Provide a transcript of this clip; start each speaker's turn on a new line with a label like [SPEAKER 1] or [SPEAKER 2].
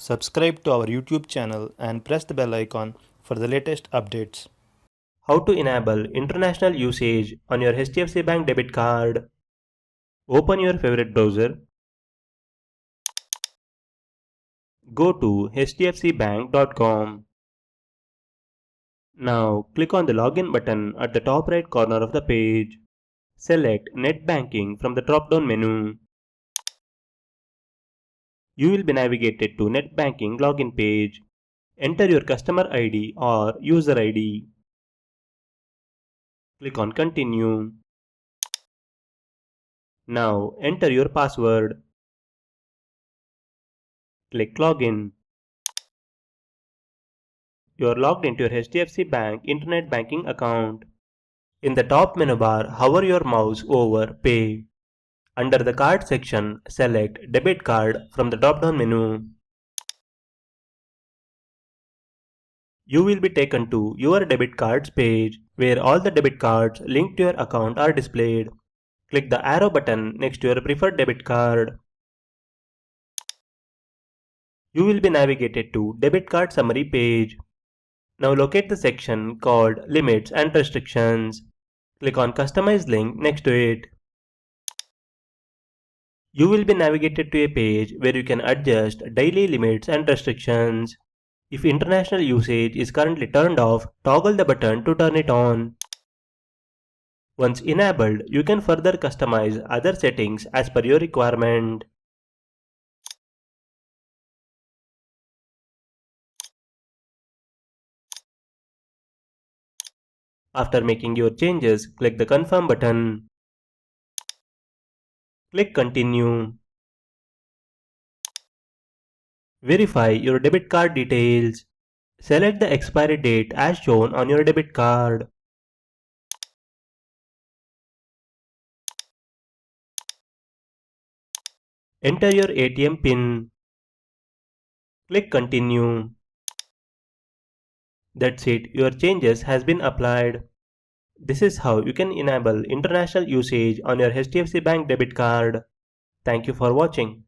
[SPEAKER 1] Subscribe to our YouTube channel and press the bell icon for the latest updates. How to enable international usage on your HDFC Bank debit card. Open your favorite browser. Go to hdfcbank.com. Now click on the login button at the top right corner of the page. Select Net Banking from the drop-down menu. You will be navigated to Net Banking login page. Enter your customer ID or user ID. Click on Continue. Now enter your password. Click Login. You are logged into your HDFC Bank Internet Banking account. In the top menu bar, hover your mouse over Pay. Under the Card section, select Debit Card from the drop-down menu. You will be taken to your debit cards page, where all the debit cards linked to your account are displayed. Click the arrow button next to your preferred debit card. You will be navigated to Debit Card Summary page. Now locate the section called Limits and Restrictions. Click on Customize link next to it. You will be navigated to a page where you can adjust daily limits and restrictions. If international usage is currently turned off, toggle the button to turn it on. Once enabled, you can further customize other settings as per your requirement. After making your changes, click the Confirm button. Click Continue. Verify your debit card details. Select the expiry date as shown on your debit card. Enter your ATM PIN. Click Continue. That's it, your changes has been applied. This is how you can enable international usage on your HDFC Bank debit card. Thank you for watching.